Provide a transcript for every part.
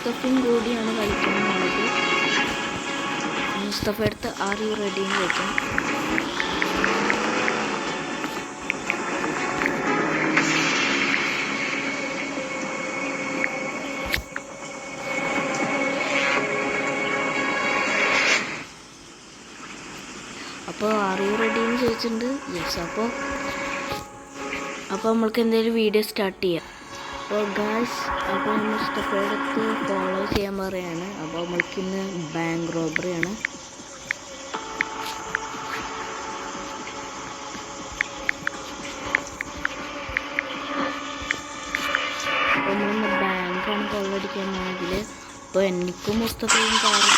മുസ്തഫയും കൂടിയാണ് കളിക്കാനുള്ളത്. മുസ്തഫ അടുത്ത് are you ready എന്ന് ചോദിക്കും. അപ്പോൾ ആർ യു റെഡി എന്ന് ചോദിച്ചിട്ടുണ്ട്. യെസ്. അപ്പോൾ നമ്മൾക്ക് എന്തെങ്കിലും വീഡിയോ സ്റ്റാർട്ട് ചെയ്യാം. അപ്പോൾ ഗായ്സ്, അപ്പോൾ മുസ്തഫയുടെ അടുത്ത് ഫോളോ ചെയ്യാൻ പറയാണ്. അപ്പോൾ നമ്മൾക്കിന്ന് ബാങ്ക് റോബറിയാണ്. അപ്പോൾ നമ്മളിന്ന് ബാങ്കാണ് കൊള്ളടിക്കാനാണെങ്കിൽ അപ്പോൾ എനിക്കും മുസ്തഫയും കാറ്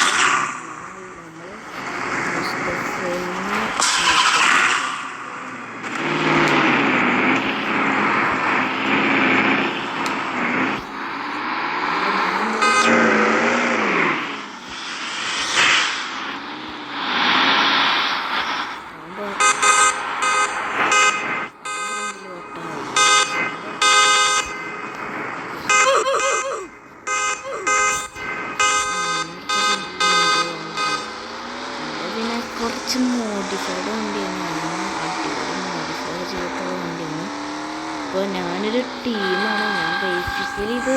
കുറച്ച് മോഡിഫൈഡ് വണ്ടിയാണ്, അടിപൊളി മോഡിഫൈ ചെയ്തിട്ടുള്ള വണ്ടിയാണ്. അപ്പോൾ ഞാനൊരു ടീമാണ്. ഞാൻ ബേസിക്കലി ഇത്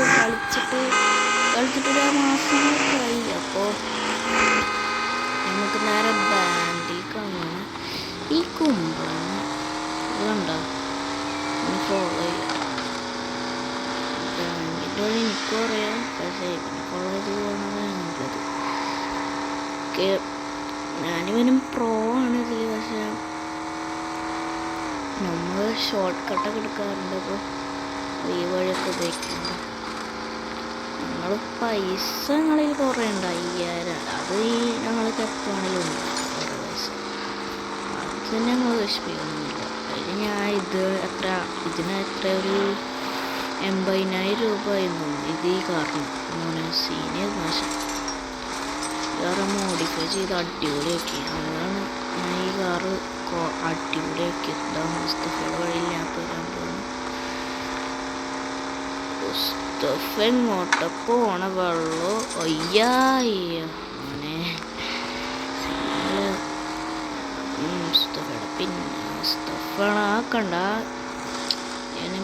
കളിച്ചിട്ടൊരു മാസങ്ങളൊക്കെയായി. അപ്പോൾ നമുക്ക് നേരെ ബാൻഡിലേക്കാണ്. ഈ കുമ്പളങ്ങ ഇതുണ്ടോ ഫോളോ ചെയ്യാം. ബാൻഡിൻ്റെ വഴി എനിക്കും അറിയാം, പക്ഷേ ഇവനെ ഫോളോ ചെയ്ത് പോകുന്നതാണ് നല്ലത്. ഓക്കെ, ഞാനിവനും പ്രോ ആണ് ഇതിൽ. പക്ഷേ നമ്മൾ ഷോർട്ട് കട്ടൊക്കെ എടുക്കാറുണ്ട്. അപ്പോൾ ഈ വഴിയൊക്കെ ഉപയോഗിക്കുന്നുണ്ട്. ഞങ്ങളിൽ കുറേ ഉണ്ട്, 5000. അത് ഞങ്ങൾക്ക് എപ്പോഴാണെങ്കിലും ഉണ്ട് കുറേ പൈസ. അത് ഞങ്ങൾ വിഷമിക്കുന്നില്ല. അതിന് ഞാൻ ഇതിന് എത്ര ഒരു 80,000 രൂപ ആയിരുന്നു ഇത്. ഈ കാരണം സീനിയർ നാശം കാറ് മോഡിഫൈ ചെയ്ത് അടിപൊളിയാക്കി. അതാണ് ഞാൻ ഈ കാറ് അടിപൊളിയാക്കിയത്. ഇതാണ് മുസ്തഫയുടെ വഴിയിൽ ഞാൻ വരാൻ പോകുന്നു. മുസ്തഫ എങ്ങോട്ട പോണ വെള്ളോ അങ്ങനെ മുസ്തഫയുടെ പിന്നെ മുസ്തഫ ആക്കണ്ട.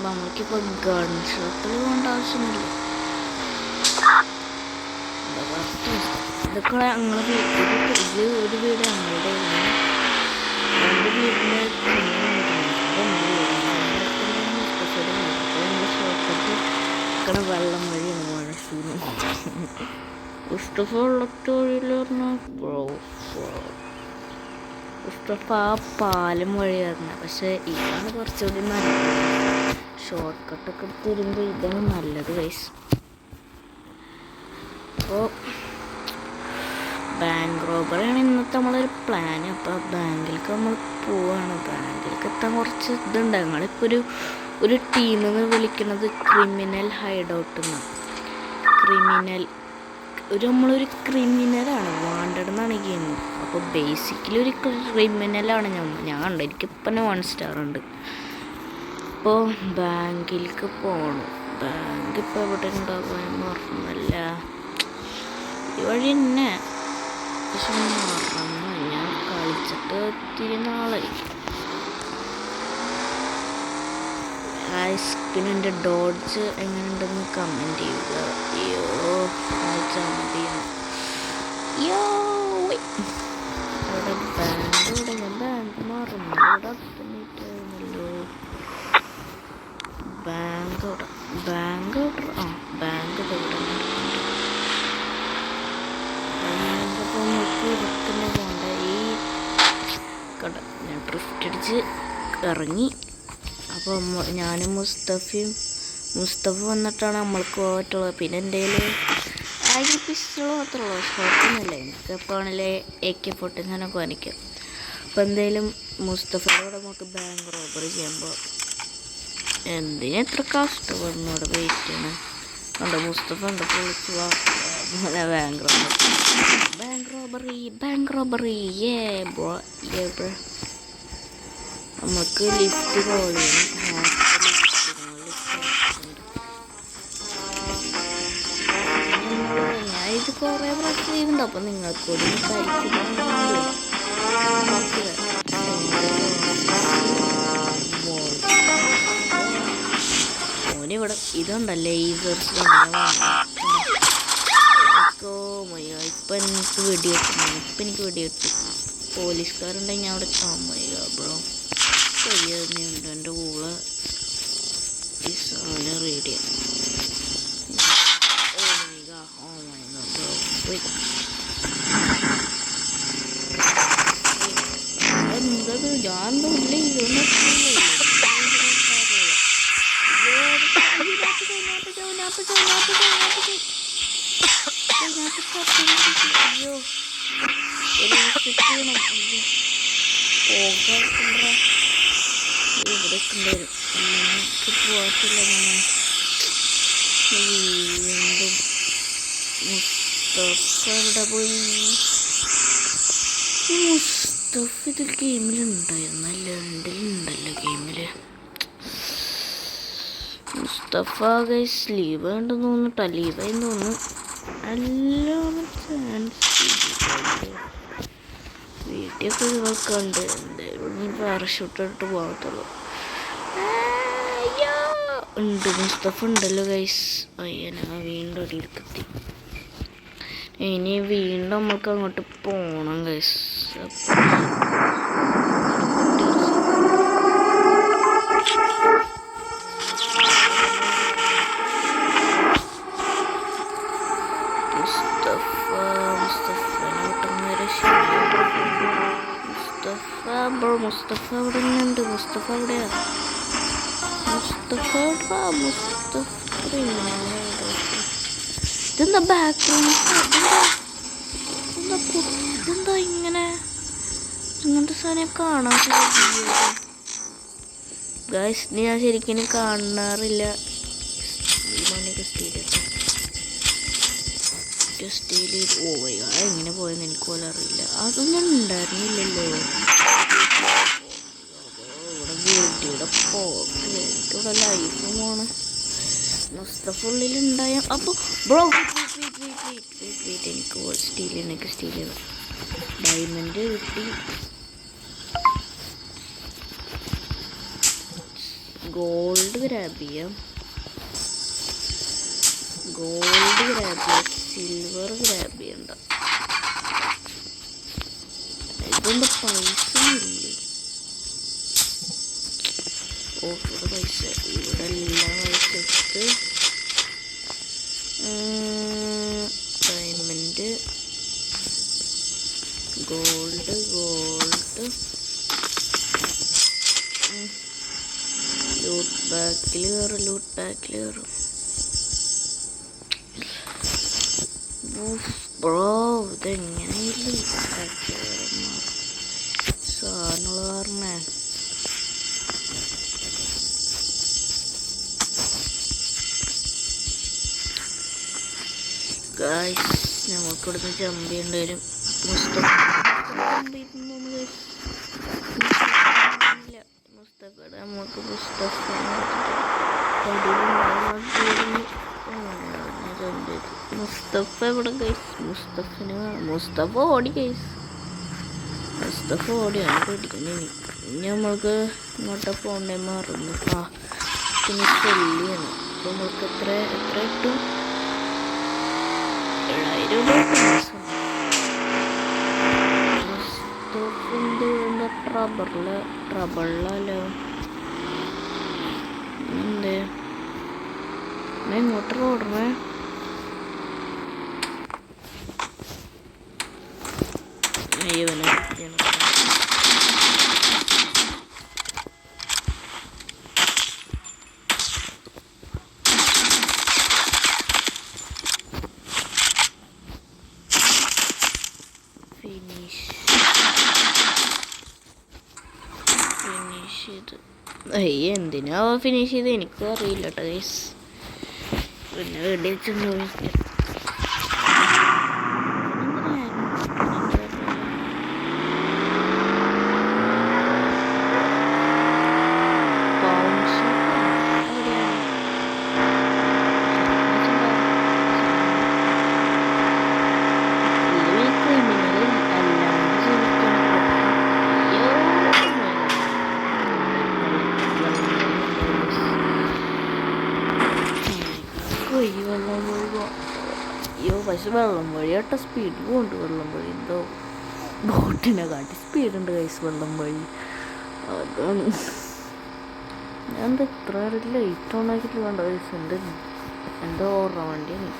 നമ്മൾക്കിപ്പോൾ ഗൺ ഷോപ്പിൽ പോകേണ്ട ആവശ്യമില്ല. ഇതൊക്കെ ഞങ്ങൾ ഇത് ഒരു വീട് ഞങ്ങളുടെ 2 വീടിൻ്റെ ഷോപ്പിട്ട് വെള്ളം വഴിയാണ് മഴസൂന്ന്. മുസ്തഫ വെള്ളത്തെ വഴിയിൽ പറഞ്ഞാൽ മുസ്തഫ ആ പാലം വഴി പറഞ്ഞത്. പക്ഷേ ഇതാണ് കുറച്ചുകൂടി നല്ലത്. ഷോർട്ട് കട്ടൊക്കെ എടുത്ത് വരുമ്പോൾ ഇതാണ് നല്ലത് ഗൈസ്. അപ്പോൾ ബാങ്ക് റോബറിയാണ് ഇന്നത്തെ നമ്മളൊരു പ്ലാൻ. അപ്പോൾ ബാങ്കിലേക്ക് നമ്മൾ പോവുകയാണ്. ബാങ്കിലേക്ക് എത്താൻ കുറച്ച് ഇതുണ്ട്. ഞങ്ങളിപ്പോൾ ഒരു ടീമിൽ നിന്ന് വിളിക്കുന്നത് ക്രിമിനൽ ഹൈഡ് ഔട്ട് എന്നാണ്. നമ്മളൊരു ക്രിമിനലാണ്, വാണ്ടഡ് എന്നാണ് ഗെയിം. അപ്പോൾ ബേസിക്കലി ഒരു ക്രിമിനലാണ് ഞാൻ കണ്ടത്. എനിക്കിപ്പം 1 സ്റ്റാർ ഉണ്ട്. അപ്പോൾ ബാങ്കിലേക്ക് പോകണം. ബാങ്ക് ഇപ്പോൾ എവിടെ ഉണ്ടാകുമെന്ന് ഓർമ്മയില്ല. ഈ വഴി തന്നെ. പക്ഷെ മറന്നു, ഞാൻ കളിച്ചിട്ട് ഒത്തിരി നാളായി. പിന്നെ എൻ്റെ ഡോഡ്ജ് എങ്ങനെയുണ്ടെന്ന് കമൻറ്റ് ചെയ്യുക. അവിടെ ബാങ്ക് മറന്നു. ഇവിടെ അടുത്തല്ലോ ബാങ്ക് ഇവിടെ അപ്പോൾ നമുക്ക് ഇതൊക്കെ പോകണ്ട. ഈ കട ഞാൻ ഡ്രിഫ്റ്റ് അടിച്ച് ഇറങ്ങി. അപ്പോൾ ഞാനും മുസ്തഫ വന്നിട്ടാണ് നമ്മൾക്ക് പോയിട്ടുള്ളത്. പിന്നെ എൻ്റെ കയ്യിൽ പിസ്റ്റൾ മാത്രമേ ഉള്ളൂ, ഷോട്ടൊന്നുമില്ല. എനിക്കപ്പോൾ ആണല്ലേ AK-47 കാണിക്കാം. അപ്പോൾ എന്തായാലും മുസ്തഫയോടെ നമുക്ക് ബാങ്ക് റോബറി ചെയ്യുമ്പോൾ എന്തിനാ എത്ര കഷ്ടപ്പെടുന്നു അവിടെ വെയിറ്റ് ചെയ്യണം. കണ്ടോ മുസ്തഫ ഉണ്ട് പൊളിച്ച് ബാങ്ക് റോബറി നമുക്ക് ലിഫ്റ്റ് കോൾ ചെയ്യണം. നമ്മൾ കുറേ പ്രാവശ്യം ചെയ്യുന്നുണ്ട്. അപ്പം നിങ്ങൾക്ക് കൂടി ഓനിവിടെ ഇതുണ്ടല്ലേ ലേസേഴ്സ് ഇപ്പം എനിക്ക് വെടിവെക്കുന്നു. ഇപ്പം എനിക്ക് വെടിവെട്ടു. പോലീസുകാരുണ്ടെങ്കിൽ ഞാൻ അവിടെ ചുമയുക ബ്രോ. തന്നെയുണ്ട് എൻ്റെ കൂടെ ഈ സാധനം റേഡിയാണ്. എന്തത് ഞാൻ തോന്നില്ല ഇതൊന്നും അയ്യോ ഇവിടെ കൊണ്ടുവരും പോകത്തില്ല. വീണ്ടും മുസ്തഫ ഇവിടെ പോയി. മുസ്തഫ ഇതിൽ ഗെയിമിലുണ്ടായിരുന്നു, ലണ്ടനിലുണ്ടല്ലോ ഗെയിമില്. മുസ്തഫ ഗൈസ് ലീവ് ഉണ്ടെന്ന് തോന്നിട്ടാ, ലീവായെന്ന് തോന്നുന്നു. എല്ലാവരും ചാൻസ് വീട്ടിലൊക്കെ ഇതൊക്കെയുണ്ട്. എന്തായാലും പാരഷൂട്ട് ഇട്ട് പോകത്തുള്ളൂ. ഉണ്ട് മുസ്തഫ ഉണ്ടല്ലോ ഗൈസ്. അയ്യനാ വീണ്ടും അടിയിലെത്തി. ഇനി വീണ്ടും നമുക്ക് അങ്ങോട്ട് പോകണം ഗൈസ്. മുസ്തഫ അവിടെ ഉണ്ട്. മുസ്തഫ എവിടെയാ? ഇതെന്താ ബാക്ക്ഗ്രൗണ്ട്? ഇതെന്താ ഇങ്ങനെ? ഇങ്ങനത്തെ സാധനം കാണാൻ ഗൈസ്. ഞാൻ ശരിക്കും കാണാറില്ല. എങ്ങനെ പോയെന്ന് എനിക്ക് പോലും അറിയില്ല. അതൊന്നും ഉണ്ടായിരുന്നില്ലല്ലോ. ഇവിടെ എനിക്കിവിടെ ലൈഫ് പോണ്. മുസ്തഫ ഉള്ളിലുണ്ടായ അപ്പോൾ ബ്രോ എനിക്ക് സ്റ്റീൽ ചെയ്യണം. ഡയമണ്ട് കിട്ടി. ഗോൾഡ് ഗ്രാബ് ചെയ്യാം. സിൽവർ ഗ്രാബ് ചെയ്യണ്ട. ഇതൊന്നും പൈസ ഇല്ലേ? ഇവിടെ പൈസ, ഇവിടെ എല്ലാ പൈസ എടുത്ത് ഡയമണ്ട് ഗോൾഡ് ലൂട്ട് ബാക്കിൽ കയറും. ബ്രോ ഇതെങ്ങനെയില്ല സാധനമുള്ള കാരണേ. ഗൈസ് നമുക്കിവിടുന്ന് ജമ്പ് ചെയ്യേണ്ടി വരും. മുസ്തഫയുടെ നമുക്ക് മുസ്തഫ ഇവിടെ ഗൈസ്. മുസ്തഫ ഓടി ഗൈസ്. മുസ്തഫ ഓടിയാണ് പേടിക്കുന്നത്. ഇനി നമ്മൾക്ക് ഇങ്ങോട്ട് പോകണ്ടേ മറന്നു. പിന്നെ ചെല്ലിയാണ്. അപ്പോൾ നമ്മൾക്ക് എത്ര ഇട്ടു? 7000 മുസ്തഫിൻ്റെ ട്രബിളല്ലോ. എന്തേ ഇങ്ങോട്ട് ഓടണേ? അയ്യോനെ ഫിനിഷ് ചെയ്ത്. എന്തിനാ ഫിനിഷ് ചെയ്ത് എനിക്കും അറിയില്ല കേട്ടോ ഗൈസ്. പിന്നെ വേണ്ടി വെച്ചിട്ടുണ്ടോ? അയ്യോ പക്ഷെ വെള്ളം വഴി കേട്ടോ സ്പീഡ് പോകുന്നുണ്ട്. വെള്ളം വഴി എന്തോ ബോട്ടിനെ കാട്ടി സ്പീഡുണ്ട് കൈസ് വെള്ളം വഴി. അതാണ് ഞാൻ എന്താ ഇത്ര ലൈറ്റ് ഓൺ ആക്കിയിട്ട് വേണ്ട കൈസ്. എന്തോ ഓർമ്മ വണ്ടിയാണ്.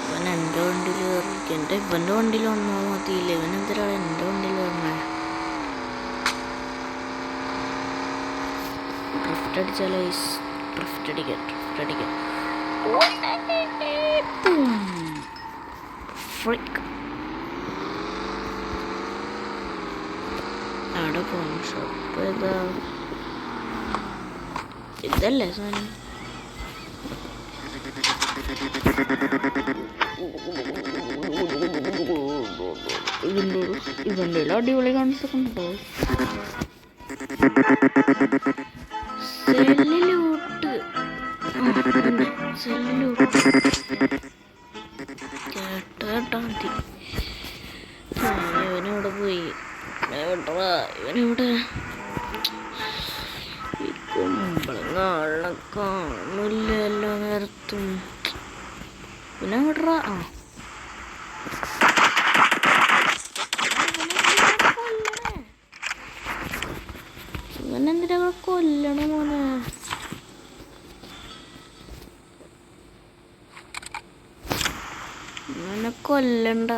ഇവൻ എൻ്റെ വണ്ടിയിൽ കയറി. ഇവൻ്റെ വണ്ടിയിൽ വന്നാൽ മതിയില്ല. ഇവനെന്തിനാണ് എൻ്റെ വണ്ടിയിൽ വരണേ? ഡ്രിഫ്റ്റ് അടിച്ചാലോ? ഡ്രിഫ്റ്റ് അടിക്കാം. അവിടെ പോകും ഷോപ്പ് ഏതാ? ഇതല്ലേ സാധനം? ഇവൻ്റെ അടിപൊളി കാണിച്ചൊക്കെ ഉണ്ടോ? സെല്ലിലോട്ട് കേട്ടാ മതി. ഇവനിവിടെ പോയി. ഇവനിവിടെ ഈ കുമ്പളങ്ങ ആളെ കാണില്ല എല്ലാ നേരത്തും. പിന്നെ വിടറാ. ഇവനെന്തിനാ കൊല്ലണ മോനെ? ഇവനെ കൊല്ലണ്ട.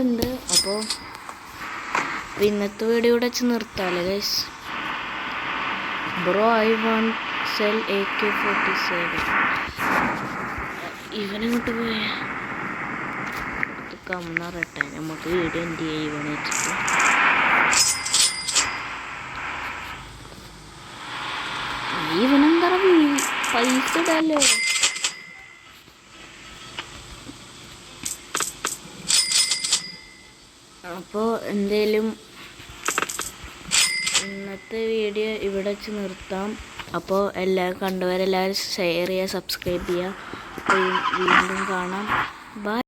ണ്ട്. അപ്പോൾ ഇന്നത്തെ വീഡിയോ ഇവിടെ വെച്ച് നിർത്താമല്ലേ guys? Bro I want sell AK-47. ഇവനിങ്ങോട്ട് പോയ കമ്മറട്ടെ. നമുക്ക് വീഡിയോ എന്ത് ചെയ്യാം ഇവനെ വെച്ചിട്ട്? ഇവനെന്താ പൈസ ഇടല്ലേ? അപ്പോൾ എന്തേലും ഇന്നത്തെ വീഡിയോ ഇവിടെ വെച്ച് നിർത്താം. അപ്പോൾ എല്ലാവരും കണ്ടവരെല്ലാവരും ഷെയർ ചെയ്യുക, സബ്സ്ക്രൈബ് ചെയ്യുക. വീണ്ടും കാണാം. ബൈ.